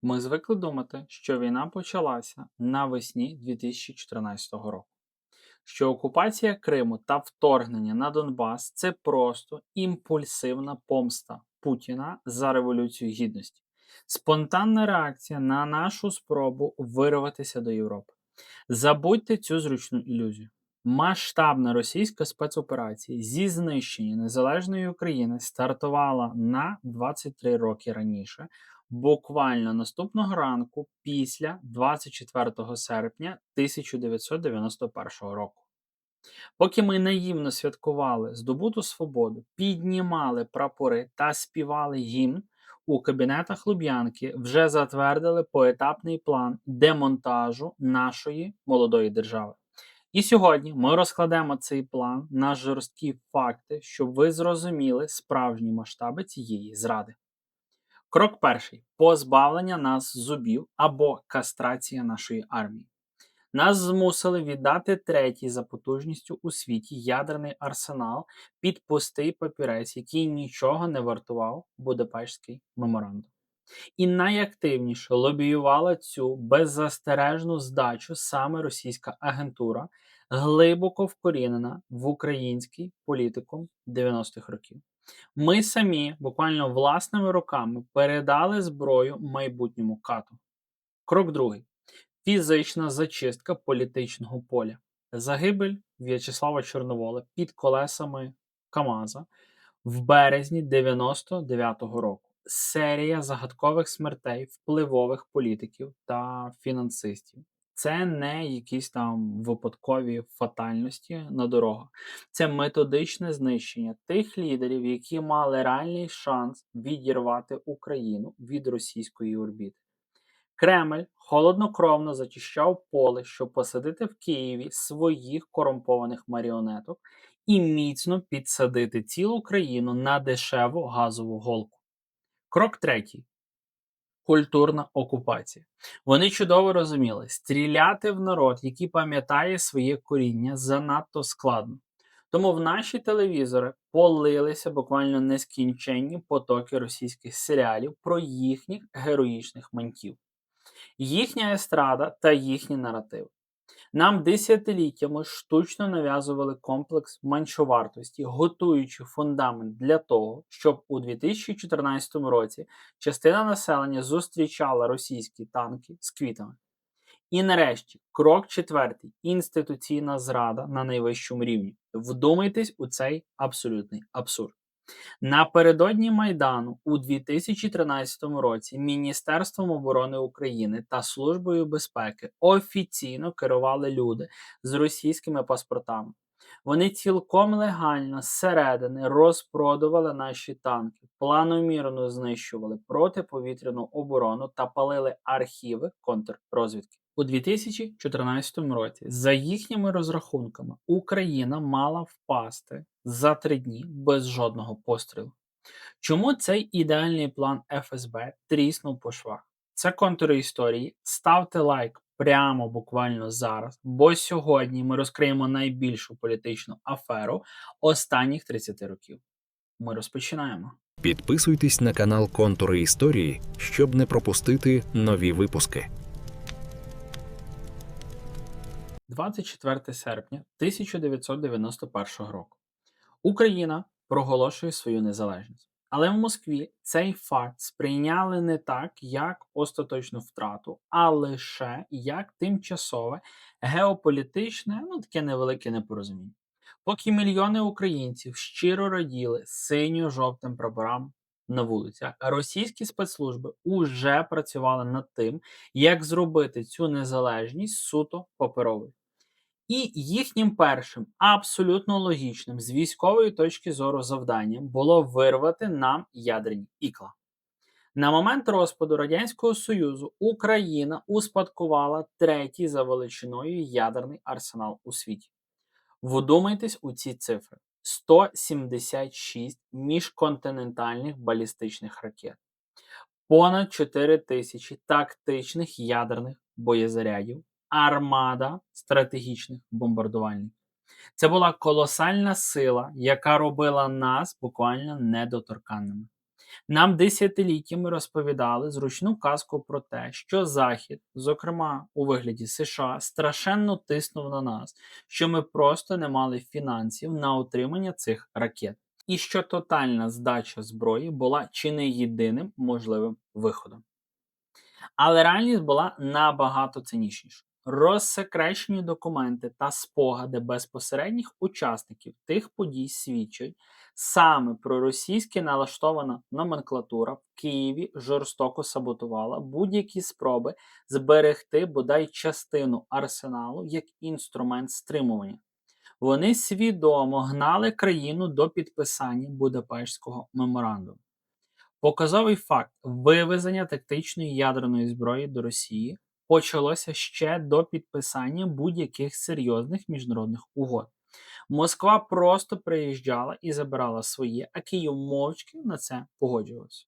Ми звикли думати, що війна почалася навесні 2014 року, що окупація Криму та вторгнення на Донбас це просто імпульсивна помста Путіна за Революцію Гідності, спонтанна реакція на нашу спробу вирватися до Європи. Забудьте цю зручну ілюзію. Масштабна російська спецоперація зі знищення незалежної України стартувала на 23 роки раніше, буквально наступного ранку після 24 серпня 1991 року. Поки ми наївно святкували здобуту свободу, піднімали прапори та співали гімн, у кабінетах Луб'янки вже затвердили поетапний план демонтажу нашої молодої держави. І сьогодні ми розкладемо цей план на жорсткі факти, щоб ви зрозуміли справжні масштаби цієї зради. Крок перший: позбавлення нас зубів або кастрація нашої армії. Нас змусили віддати третій за потужністю у світі ядерний арсенал під пустий папірець, який нічого не вартував Будапештський меморандум. І найактивніше лобіювала цю беззастережну здачу саме російська агентура, глибоко вкорінена в український політикум 90-х років. Ми самі буквально власними руками передали зброю майбутньому кату. Крок другий: фізична зачистка політичного поля. Загибель В'ячеслава Чорновола під колесами КАМАЗа в березні 99-го року. Серія загадкових смертей впливових політиків та фінансистів. Це не якісь там випадкові фатальності на дорогах. Це методичне знищення тих лідерів, які мали реальний шанс відірвати Україну від російської орбіти. Кремль холоднокровно зачищав поле, щоб посадити в Києві своїх корумпованих маріонеток і міцно підсадити цілу країну на дешеву газову голку. Крок третій: культурна окупація. Вони чудово розуміли, стріляти в народ, який пам'ятає своє коріння, занадто складно. Тому в наші телевізори полилися буквально нескінченні потоки російських серіалів про їхніх героїчних маньків. Їхня естрада та їхні наративи. Нам десятиліттями штучно нав'язували комплекс меншовартості, готуючи фундамент для того, щоб у 2014 році частина населення зустрічала російські танки з квітами. І нарешті, крок четвертий: інституційна зрада на найвищому рівні. Вдумайтесь у цей абсолютний абсурд. Напередодні Майдану у 2013 році Міністерством оборони України та Службою безпеки офіційно керували люди з російськими паспортами. Вони цілком легально зсередини розпродували наші танки, планомірно знищували протиповітряну оборону та палили архіви контррозвідки. У 2014 році, за їхніми розрахунками, Україна мала впасти за 3 дні без жодного пострілу. Чому цей ідеальний план ФСБ тріснув по швах? Це контури історії. Ставте лайк прямо буквально зараз, бо сьогодні ми розкриємо найбільшу політичну аферу останніх 30 років. Ми розпочинаємо. Підписуйтесь на канал Контури історії, щоб не пропустити нові випуски. 24 серпня 1991 року. Україна проголошує свою незалежність. Але в Москві цей факт сприйняли не так, як остаточну втрату, а лише як тимчасове геополітичне, таке невелике непорозуміння. Поки мільйони українців щиро раділи синьо-жовтим прапорам на вулицях, а російські спецслужби уже працювали над тим, як зробити цю незалежність суто паперовою. І їхнім першим, абсолютно логічним, з військової точки зору завданням було вирвати нам ядерні ікла. На момент розпаду Радянського Союзу Україна успадкувала третій за величиною ядерний арсенал у світі. Вдумайтесь у ці цифри: 176 міжконтинентальних балістичних ракет, понад 4 тисячі тактичних ядерних боєзарядів, армада стратегічних бомбардувальників. Це була колосальна сила, яка робила нас буквально недоторканними. Нам десятиліттями розповідали зручну казку про те, що Захід, зокрема у вигляді США, страшенно тиснув на нас, що ми просто не мали фінансів на утримання цих ракет, і що тотальна здача зброї була чи не єдиним можливим виходом. Але реальність була набагато цинічніша. Розсекречені документи та спогади безпосередніх учасників тих подій свідчать, саме проросійськи налаштована номенклатура в Києві жорстоко саботувала будь-які спроби зберегти бодай частину арсеналу як інструмент стримування. Вони свідомо гнали країну до підписання Будапештського меморандуму. Показовий факт вивезення тактичної ядерної зброї до Росії почалося ще до підписання будь-яких серйозних міжнародних угод. Москва просто приїжджала і забирала своє, а Київ мовчки на це погоджувався.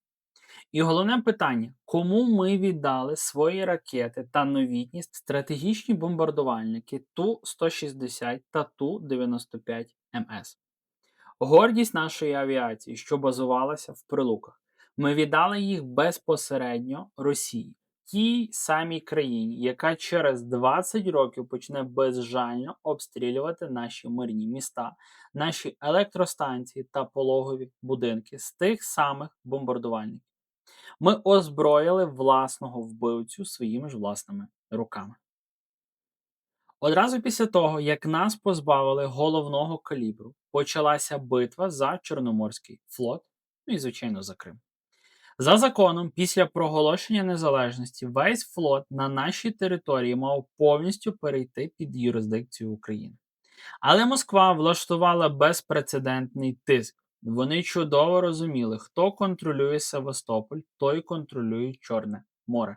І головне питання: кому ми віддали свої ракети та новітні стратегічні бомбардувальники Ту-160 та Ту-95 МС? Гордість нашої авіації, що базувалася в Прилуках. Ми віддали їх безпосередньо Росії, тій самій країні, яка через 20 років почне безжально обстрілювати наші мирні міста, наші електростанції та пологові будинки з тих самих бомбардувальників. Ми озброїли власного вбивцю своїми ж власними руками. Одразу після того, як нас позбавили головного калібру, почалася битва за Чорноморський флот, ну і, звичайно, за Крим. За законом, після проголошення незалежності, весь флот на нашій території мав повністю перейти під юрисдикцію України. Але Москва влаштувала безпрецедентний тиск. Вони чудово розуміли, хто контролює Севастополь, той контролює Чорне море.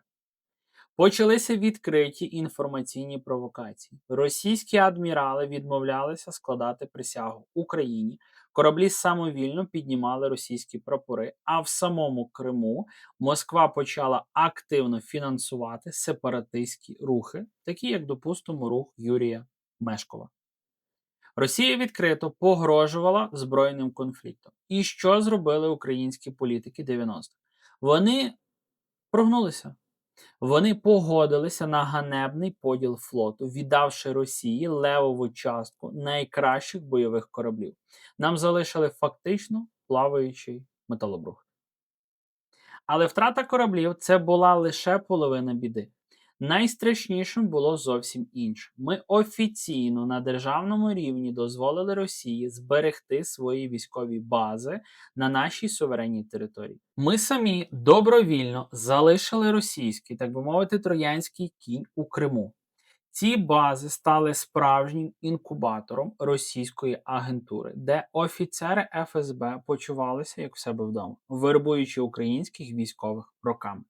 Почалися відкриті інформаційні провокації. Російські адмірали відмовлялися складати присягу Україні, кораблі самовільно піднімали російські прапори, а в самому Криму Москва почала активно фінансувати сепаратистські рухи, такі як, допустимо, рух Юрія Мешкова. Росія відкрито погрожувала збройним конфліктом. І що зробили українські політики 90-х? Вони прогнулися. Вони погодилися на ганебний поділ флоту, віддавши Росії левову частку найкращих бойових кораблів. Нам залишили фактично плаваючий металобрухт. Але втрата кораблів – це була лише половина біди. Найстрашнішим було зовсім інше. Ми офіційно на державному рівні дозволили Росії зберегти свої військові бази на нашій суверенній території. Ми самі добровільно залишили російський, так би мовити, троянський кінь у Криму. Ці бази стали справжнім інкубатором російської агентури, де офіцери ФСБ почувалися як в себе вдома, вербуючи українських військових роками.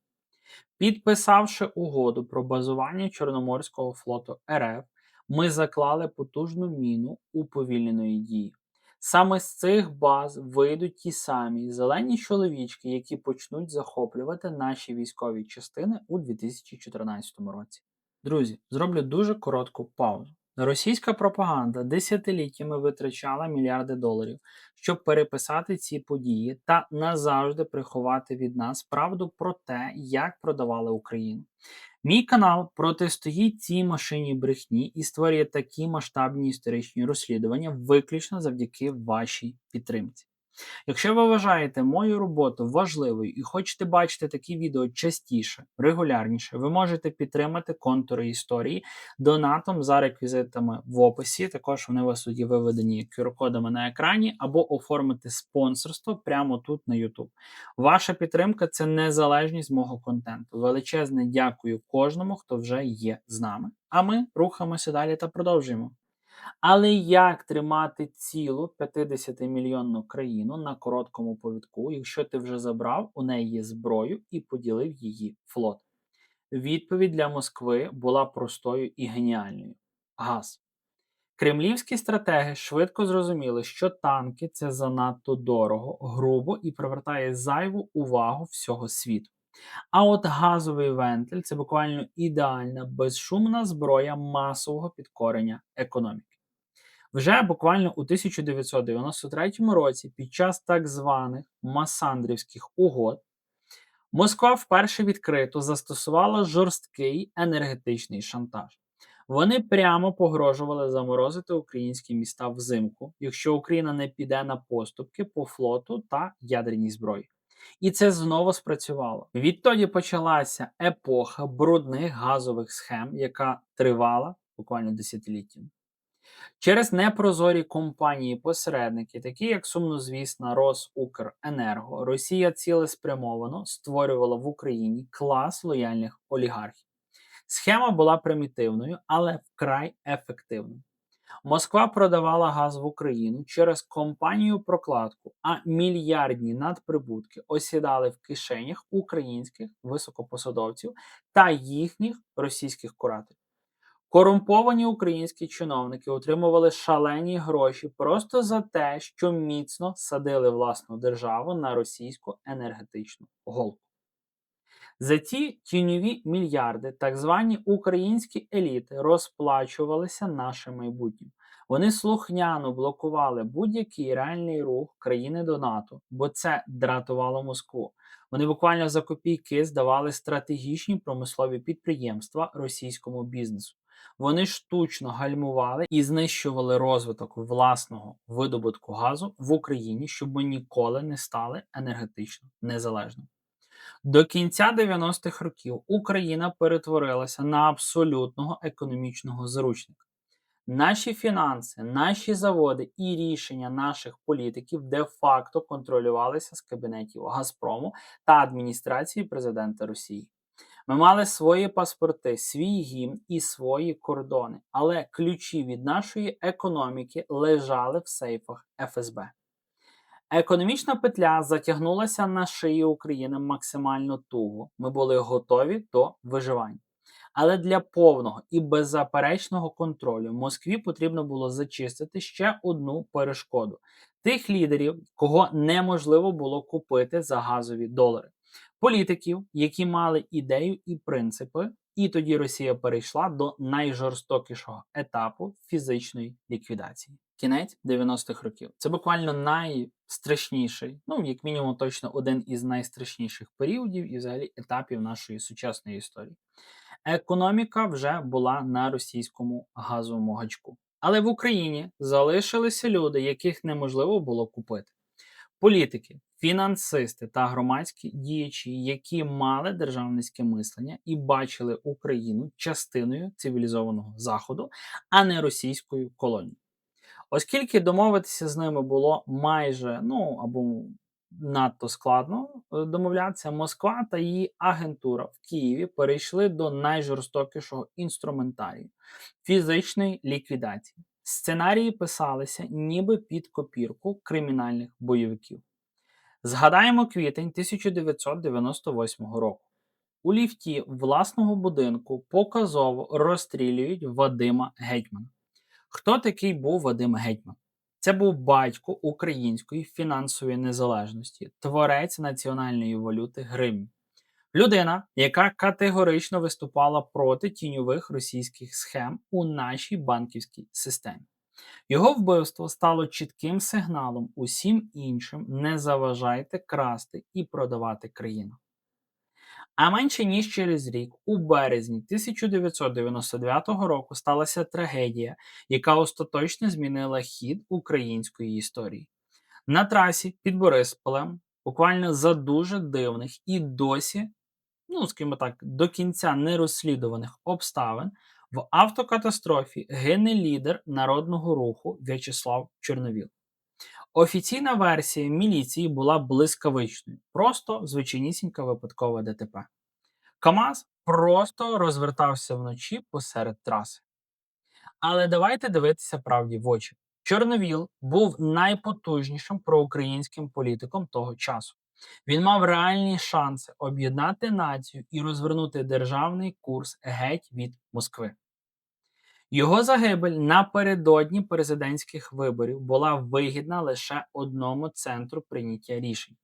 Підписавши угоду про базування Чорноморського флоту РФ, ми заклали потужну міну уповільненої дії. Саме з цих баз вийдуть ті самі зелені чоловічки, які почнуть захоплювати наші військові частини у 2014 році. Друзі, зроблю дуже коротку паузу. Російська пропаганда десятиліттями витрачала мільярди доларів, щоб переписати ці події та назавжди приховати від нас правду про те, як продавали Україну. Мій канал протистоїть цій машині брехні і створює такі масштабні історичні розслідування виключно завдяки вашій підтримці. Якщо ви вважаєте мою роботу важливою і хочете бачити такі відео частіше, регулярніше, ви можете підтримати контури історії донатом за реквізитами в описі, також вони у вас тут є виведені QR-кодами на екрані, або оформити спонсорство прямо тут на YouTube. Ваша підтримка – це незалежність мого контенту. Величезне дякую кожному, хто вже є з нами. А ми рухаємося далі та продовжуємо. Але як тримати цілу 50-мільйонну країну на короткому повідку, якщо ти вже забрав у неї зброю і поділив її флот? Відповідь для Москви була простою і геніальною – газ. Кремлівські стратеги швидко зрозуміли, що танки – це занадто дорого, грубо і привертає зайву увагу всього світу. А от газовий вентиль – це буквально ідеальна, безшумна зброя масового підкорення економіки. Вже буквально у 1993 році під час так званих Масандрівських угод Москва вперше відкрито застосувала жорсткий енергетичний шантаж. Вони прямо погрожували заморозити українські міста взимку, якщо Україна не піде на поступки по флоту та ядерній зброї. І це знову спрацювало. Відтоді почалася епоха брудних газових схем, яка тривала буквально десятиліттями. Через непрозорі компанії-посередники, такі як сумнозвісна Росукренерго, Росія цілеспрямовано створювала в Україні клас лояльних олігархів. Схема була примітивною, але вкрай ефективною. Москва продавала газ в Україну через компанію-прокладку, а мільярдні надприбутки осідали в кишенях українських високопосадовців та їхніх російських кураторів. Корумповані українські чиновники отримували шалені гроші просто за те, що міцно садили власну державу на російську енергетичну голку. За ці тіньові мільярди так звані українські еліти розплачувалися нашим майбутнім. Вони слухняно блокували будь-який реальний рух країни до НАТО, бо це дратувало Москву. Вони буквально за копійки здавали стратегічні промислові підприємства російському бізнесу. Вони штучно гальмували і знищували розвиток власного видобутку газу в Україні, щоб ми ніколи не стали енергетично незалежними. До кінця 90-х років Україна перетворилася на абсолютного економічного заручника. Наші фінанси, наші заводи і рішення наших політиків де-факто контролювалися з кабінетів Газпрому та адміністрації президента Росії. Ми мали свої паспорти, свій гімн і свої кордони, але ключі від нашої економіки лежали в сейфах ФСБ. Економічна петля затягнулася на шиї України максимально туго. Ми були готові до виживання. Але для повного і беззаперечного контролю Москві потрібно було зачистити ще одну перешкоду – тих лідерів, кого неможливо було купити за газові долари. Політиків, які мали ідею і принципи, і тоді Росія перейшла до найжорстокішого етапу фізичної ліквідації. Кінець 90-х років. Це буквально найстрашніший, як мінімум точно один із найстрашніших періодів і взагалі етапів нашої сучасної історії. Економіка вже була на російському газовому гачку. Але в Україні залишилися люди, яких неможливо було купити. Політики, фінансисти та громадські діячі, які мали державницьке мислення і бачили Україну частиною цивілізованого Заходу, а не російською колонією. Оскільки домовитися з ними було майже, або надто складно домовлятися, Москва та її агентура в Києві перейшли до найжорстокішого інструментарію – фізичної ліквідації. Сценарії писалися ніби під копірку кримінальних бойовиків. Згадаємо квітень 1998 року. У ліфті власного будинку показово розстрілюють Вадима Гетьмана. Хто такий був Вадим Гетьман? Це був батько української фінансової незалежності, творець національної валюти гривні. Людина, яка категорично виступала проти тіньових російських схем у нашій банківській системі. Його вбивство стало чітким сигналом усім іншим: не заважайте красти і продавати країну. А менше ніж через рік, у березні 1999 року, сталася трагедія, яка остаточно змінила хід української історії. На трасі під Борисполем, буквально за дуже дивних і досі, скажімо так, до кінця нерозслідуваних обставин, в автокатастрофі гине лідер народного руху В'ячеслав Чорновіл. Офіційна версія міліції була блискавичною, просто звичайнісінька випадкова ДТП. КАМАЗ просто розвертався вночі посеред траси. Але давайте дивитися правді в очі. Чорновіл був найпотужнішим проукраїнським політиком того часу. Він мав реальні шанси об'єднати націю і розвернути державний курс геть від Москви. Його загибель напередодні президентських виборів була вигідна лише одному центру прийняття рішень.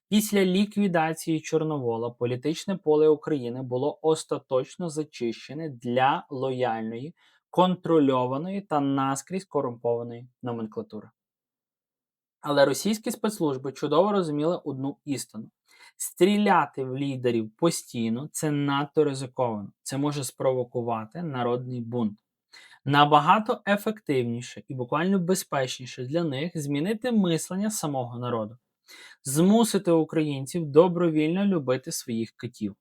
Після ліквідації Чорновола політичне поле України було остаточно зачищене для лояльної контрольованої та наскрізь корумпованої номенклатури. Але російські спецслужби чудово розуміли одну істину. Стріляти в лідерів постійно – це надто ризиковано. Це може спровокувати народний бунт. Набагато ефективніше і буквально безпечніше для них змінити мислення самого народу. Змусити українців добровільно любити своїх китів.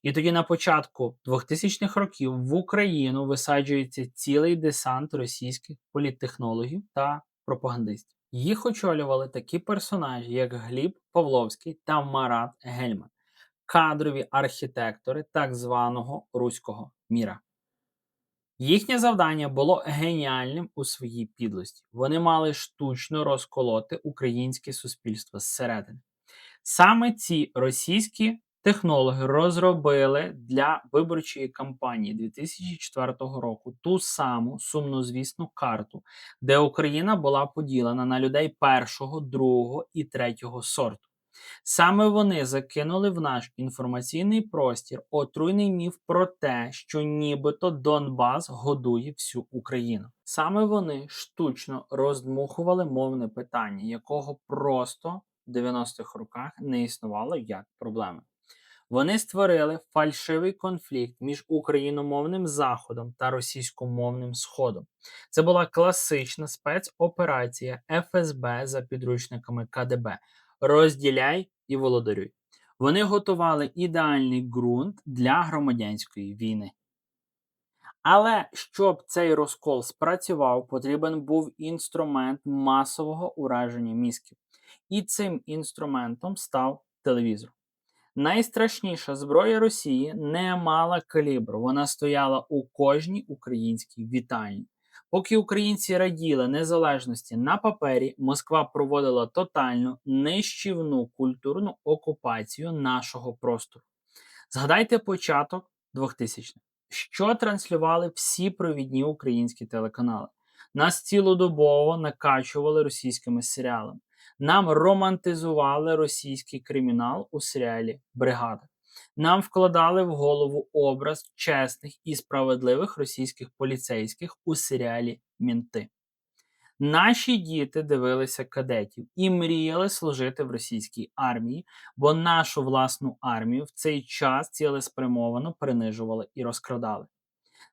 І тоді на початку 2000-х років в Україну висаджується цілий десант російських політтехнологів та пропагандистів. Їх очолювали такі персонажі, як Гліб Павловський та Марат Гельман, кадрові архітектори так званого руського міра. Їхнє завдання було геніальним у своїй підлості. Вони мали штучно розколоти українське суспільство зсередини. Саме ці російські технологи розробили для виборчої кампанії 2004 року ту саму сумнозвісну карту, де Україна була поділена на людей першого, другого і третього сорту. Саме вони закинули в наш інформаційний простір отруйний міф про те, що нібито Донбас годує всю Україну. Саме вони штучно роздмухували мовне питання, якого просто в 90-х роках не існувало як проблеми. Вони створили фальшивий конфлікт між україномовним Заходом та російськомовним Сходом. Це була класична спецоперація ФСБ за підручниками КДБ «Розділяй і володарюй». Вони готували ідеальний ґрунт для громадянської війни. Але щоб цей розкол спрацював, потрібен був інструмент масового ураження мізків. І цим інструментом став телевізор. Найстрашніша зброя Росії не мала калібру, вона стояла у кожній українській вітальні. Поки українці раділи незалежності на папері, Москва проводила тотальну, нищівну культурну окупацію нашого простору. Згадайте початок 2000-х. Що транслювали всі провідні українські телеканали? Нас цілодобово накачували російськими серіалами. Нам романтизували російський кримінал у серіалі «Бригада». Нам вкладали в голову образ чесних і справедливих російських поліцейських у серіалі «Мінти». Наші діти дивилися кадетів і мріяли служити в російській армії, бо нашу власну армію в цей час цілеспрямовано принижували і розкрадали.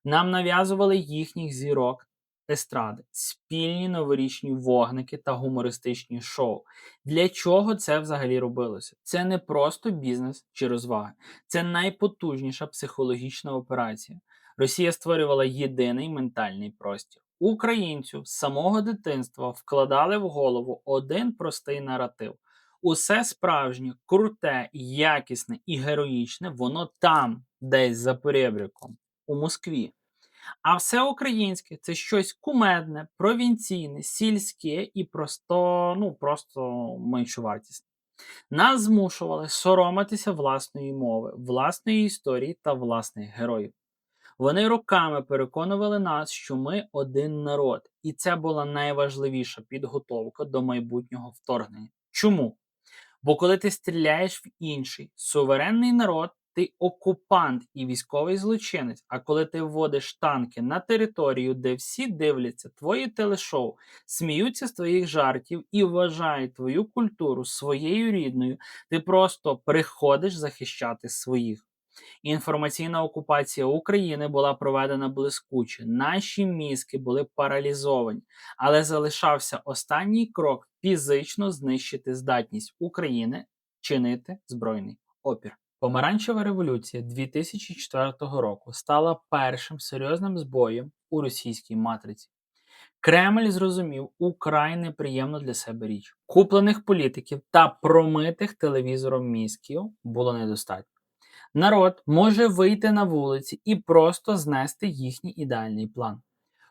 Нам нав'язували їхніх зірок естради, спільні новорічні вогники та гумористичні шоу. Для чого це взагалі робилося? Це не просто бізнес чи розваги. Це найпотужніша психологічна операція. Росія створювала єдиний ментальний простір. Українцю з самого дитинства вкладали в голову один простий наратив. Усе справжнє, круте, якісне і героїчне, воно там, десь за поребриком, у Москві. А все українське – це щось кумедне, провінційне, сільське і просто меншовартісне. Нас змушували соромитися власної мови, власної історії та власних героїв. Вони роками переконували нас, що ми один народ, і це була найважливіша підготовка до майбутнього вторгнення. Чому? Бо коли ти стріляєш в інший суверенний народ, ти окупант і військовий злочинець, а коли ти вводиш танки на територію, де всі дивляться твої телешоу, сміються з твоїх жартів і вважають твою культуру своєю рідною, ти просто приходиш захищати своїх. Інформаційна окупація України була проведена блискуче, наші мізки були паралізовані, але залишався останній крок – фізично знищити здатність України чинити збройний опір. Помаранчева революція 2004 року стала першим серйозним збоєм у російській матриці. Кремль зрозумів украй неприємну для себе річ. Куплених політиків та промитих телевізором мізків було недостатньо. Народ може вийти на вулиці і просто знести їхній ідеальний план.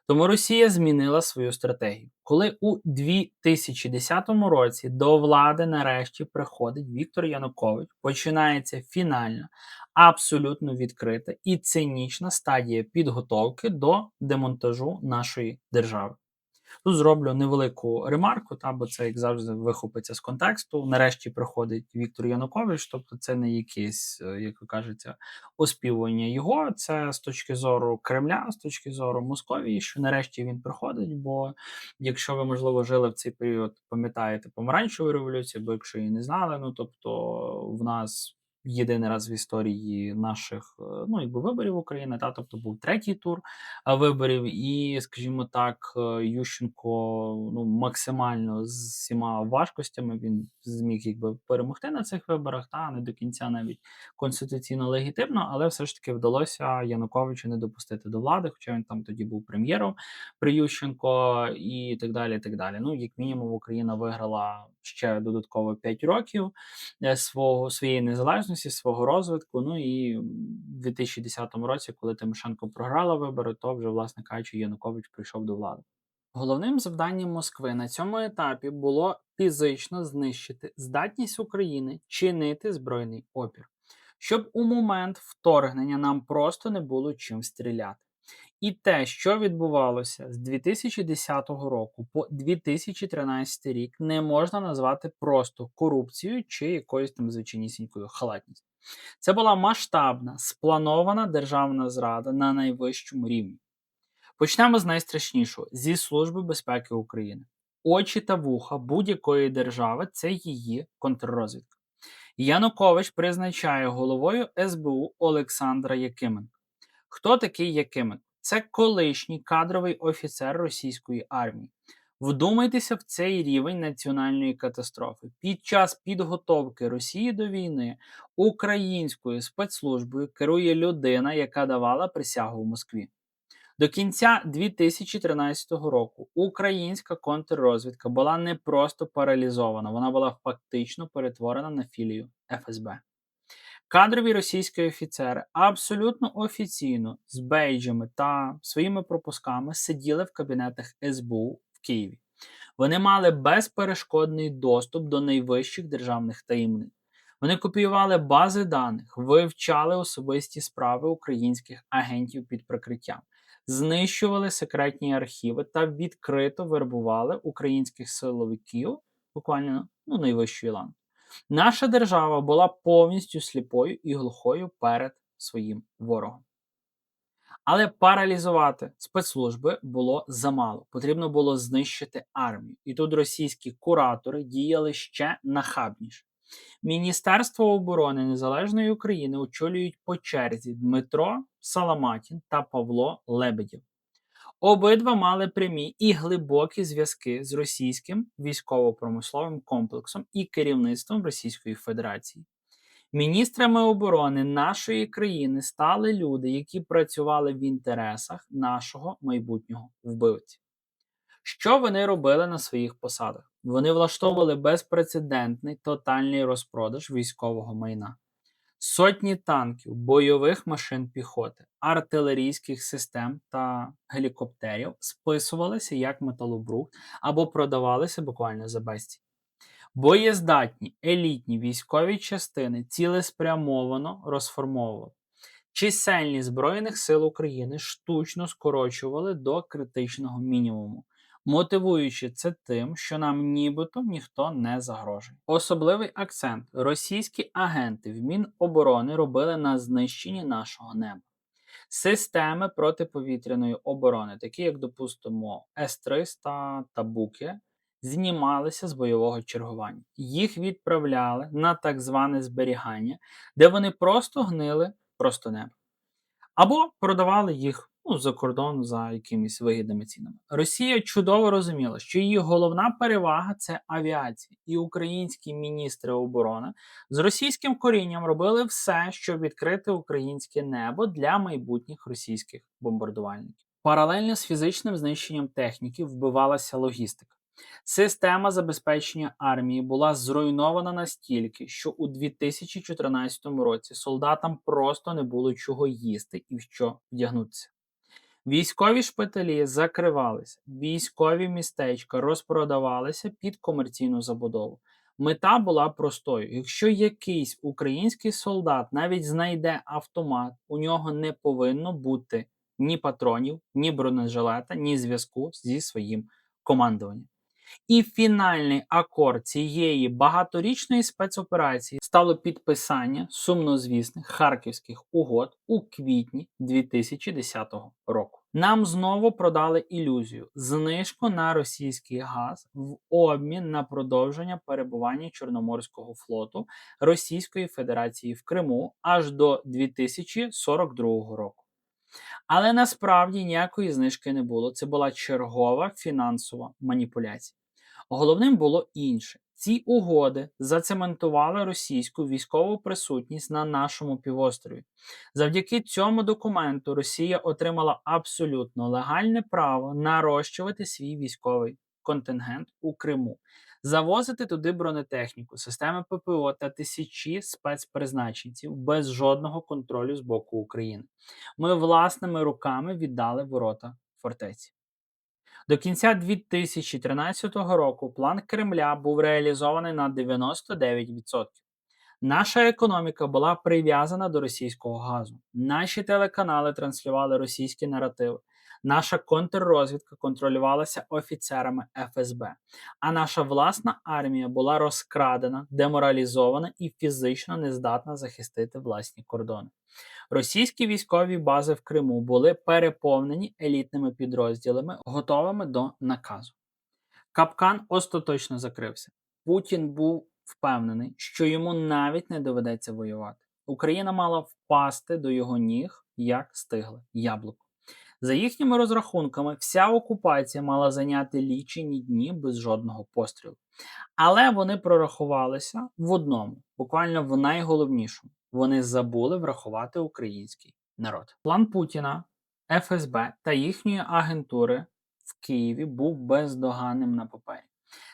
Тому Росія змінила свою стратегію. Коли у 2010 році до влади нарешті приходить Віктор Янукович, починається фінальна, абсолютно відкрита і цинічна стадія підготовки до демонтажу нашої держави. Тут зроблю невелику ремарку, бо це, як завжди, вихопиться з контексту. Нарешті приходить Віктор Янукович, тобто це не якесь, як ви кажете, оспівування його, це з точки зору Кремля, з точки зору Московії, що нарешті він приходить, бо якщо ви, можливо, жили в цей період, пам'ятаєте помаранчеву революцію, бо якщо її не знали, тобто в нас єдиний раз в історії наших виборів України, тобто був третій тур виборів, і, скажімо так, Ющенко максимально з всіма важкостями він зміг перемогти на цих виборах, не до кінця навіть конституційно легітимно, але все ж таки вдалося Януковича не допустити до влади, хоча він там тоді був прем'єром при Ющенко і так далі. І так далі. Як мінімум, Україна виграла ще додатково 5 років своєї незалежності, свого розвитку. І в 2010 році, коли Тимошенко програла вибори, то вже, власне кажучи, Янукович прийшов до влади. Головним завданням Москви на цьому етапі було фізично знищити здатність України чинити збройний опір, щоб у момент вторгнення нам просто не було чим стріляти. І те, що відбувалося з 2010 року по 2013 рік, не можна назвати просто корупцією чи якоюсь там звичайнісінькою халатністю. Це була масштабна, спланована державна зрада на найвищому рівні. Почнемо з найстрашнішого – зі Служби безпеки України. Очі та вуха будь-якої держави – це її контррозвідка. Янукович призначає головою СБУ Олександра Якименка. Хто такий Якименко? Це колишній кадровий офіцер російської армії. Вдумайтеся в цей рівень національної катастрофи. Під час підготовки Росії до війни українською спецслужбою керує людина, яка давала присягу в Москві. До кінця 2013 року українська контррозвідка була не просто паралізована, вона була фактично перетворена на філію ФСБ. Кадрові російські офіцери абсолютно офіційно з бейджами та своїми пропусками сиділи в кабінетах СБУ в Києві. Вони мали безперешкодний доступ до найвищих державних таємниць. Вони копіювали бази даних, вивчали особисті справи українських агентів під прикриттям, знищували секретні архіви та відкрито вербували українських силовиків, буквально найвищої ланки. Наша держава була повністю сліпою і глухою перед своїм ворогом. Але паралізувати спецслужби було замало. Потрібно було знищити армію. І тут російські куратори діяли ще нахабніше. Міністерство оборони Незалежної України очолюють по черзі Дмитро Саламатін та Павло Лебедєв. Обидва мали прямі і глибокі зв'язки з російським військово-промисловим комплексом і керівництвом Російської Федерації. Міністрами оборони нашої країни стали люди, які працювали в інтересах нашого майбутнього вбивці. Що вони робили на своїх посадах? Вони влаштовували безпрецедентний тотальний розпродаж військового майна. Сотні танків, бойових машин піхоти, артилерійських систем та гелікоптерів списувалися як металобрухт або продавалися буквально за безцінь. Боєздатні елітні військові частини цілеспрямовано розформовували. Чисельність Збройних сил України штучно скорочували до критичного мінімуму, мотивуючи це тим, що нам нібито ніхто не загрожує. Особливий акцент російські агенти в Міноборони робили на знищенні нашого неба. Системи протиповітряної оборони, такі як, допустимо, С-300 та Буки, знімалися з бойового чергування. Їх відправляли на так зване зберігання, де вони просто гнили просто небо. Або продавали їх за кордон за якимись вигідними цінами. Росія чудово розуміла, що її головна перевага – це авіація. І українські міністри оборони з російським корінням робили все, щоб відкрити українське небо для майбутніх російських бомбардувальників. Паралельно з фізичним знищенням техніки вбивалася логістика. Система забезпечення армії була зруйнована настільки, що у 2014 році солдатам просто не було чого їсти і в що вдягнутися. Військові шпиталі закривалися, військові містечка розпродавалися під комерційну забудову. Мета була простою. Якщо якийсь український солдат навіть знайде автомат, у нього не повинно бути ні патронів, ні бронежилета, ні зв'язку зі своїм командування. І фінальний акорд цієї багаторічної спецоперації стало підписання сумнозвісних Харківських угод у квітні 2010 року. Нам знову продали ілюзію – знижку на російський газ в обмін на продовження перебування Чорноморського флоту Російської Федерації в Криму аж до 2042 року. Але насправді ніякої знижки не було. Це була чергова фінансова маніпуляція. Головним було інше. Ці угоди зацементували російську військову присутність на нашому півострові. Завдяки цьому документу Росія отримала абсолютно легальне право нарощувати свій військовий контингент у Криму, завозити туди бронетехніку, системи ППО та тисячі спецпризначенців без жодного контролю з боку України. Ми власними руками віддали ворота фортеці. До кінця 2013 року план Кремля був реалізований на 99%. Наша економіка була прив'язана до російського газу. Наші телеканали транслювали російські наративи. Наша контррозвідка контролювалася офіцерами ФСБ. А наша власна армія була розкрадена, деморалізована і фізично нездатна захистити власні кордони. Російські військові бази в Криму були переповнені елітними підрозділами, готовими до наказу. Капкан остаточно закрився. Путін був впевнений, що йому навіть не доведеться воювати. Україна мала впасти до його ніг, як стигле яблуко. За їхніми розрахунками, вся окупація мала зайняти лічені дні без жодного пострілу. Але вони прорахувалися в одному, буквально в найголовнішому. Вони забули врахувати український народ. План Путіна, ФСБ та їхньої агентури в Києві був бездоганним на папері.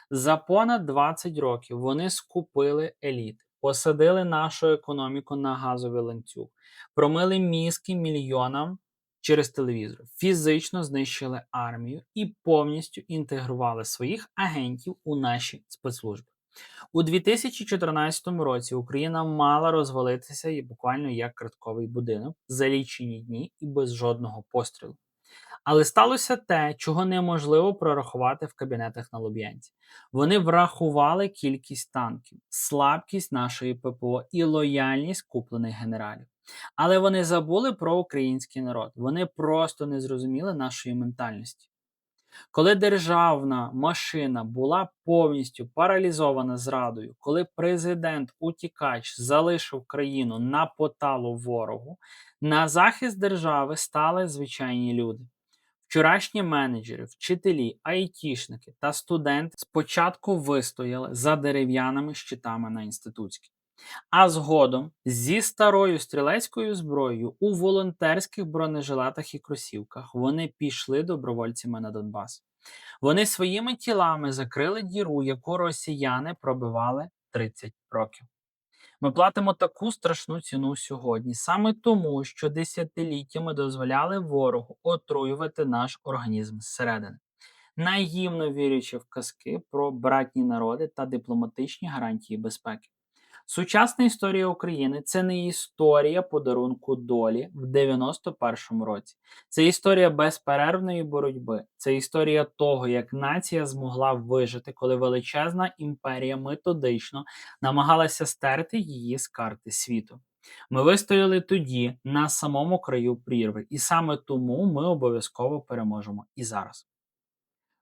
За понад 20 років вони скупили еліти, посадили нашу економіку на газовий ланцюг, промили мізки мільйонам через телевізор, фізично знищили армію і повністю інтегрували своїх агентів у наші спецслужби. У 2014 році Україна мала розвалитися і буквально як картковий будинок за лічені дні і без жодного пострілу. Але сталося те, чого неможливо прорахувати в кабінетах на Луб'янці. Вони врахували кількість танків, слабкість нашої ППО і лояльність куплених генералів. Але вони забули про український народ. Вони просто не зрозуміли нашої ментальності. Коли державна машина була повністю паралізована зрадою, коли президент-утікач залишив країну на поталу ворогу, на захист держави стали звичайні люди. Вчорашні менеджери, вчителі, айтішники та студенти спочатку вистояли за дерев'яними щитами на Інститутській. А згодом зі старою стрілецькою зброєю у волонтерських бронежилетах і кросівках вони пішли добровольцями на Донбас. Вони своїми тілами закрили діру, яку росіяни пробивали 30 років. Ми платимо таку страшну ціну сьогодні саме тому, що десятиліттями дозволяли ворогу отруювати наш організм зсередини, наївно вірячи в казки про братні народи та дипломатичні гарантії безпеки. Сучасна історія України – це не історія подарунку долі в 91-му році. Це історія безперервної боротьби. Це історія того, як нація змогла вижити, коли величезна імперія методично намагалася стерти її з карти світу. Ми вистояли тоді на самому краю прірви, і саме тому ми обов'язково переможемо і зараз.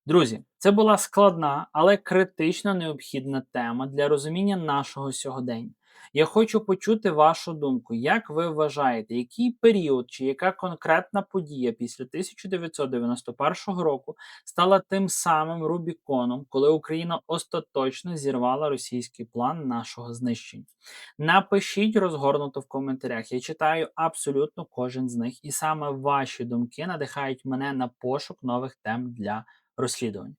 Друзі, це була складна, але критично необхідна тема для розуміння нашого сьогодення. Я хочу почути вашу думку. Як ви вважаєте, який період чи яка конкретна подія після 1991 року стала тим самим Рубіконом, коли Україна остаточно зірвала російський план нашого знищення? Напишіть розгорнуто в коментарях. Я читаю абсолютно кожен з них, і саме ваші думки надихають мене на пошук нових тем для розслідувань.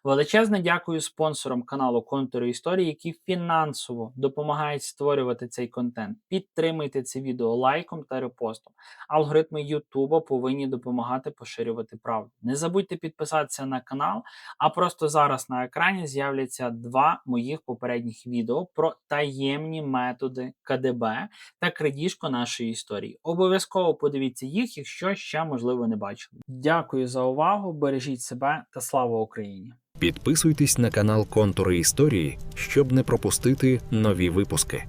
Величезне дякую спонсорам каналу Контури Історії, які фінансово допомагають створювати цей контент. Підтримуйте це відео лайком та репостом. Алгоритми Ютуба повинні допомагати поширювати правду. Не забудьте підписатися на канал, а просто зараз на екрані з'являться 2 моїх попередніх відео про таємні методи КДБ та крадіжку нашої історії. Обов'язково подивіться їх, якщо ще, можливо, не бачили. Дякую за увагу, бережіть себе та слава Україні! Підписуйтесь на канал Контури Історії, щоб не пропустити нові випуски.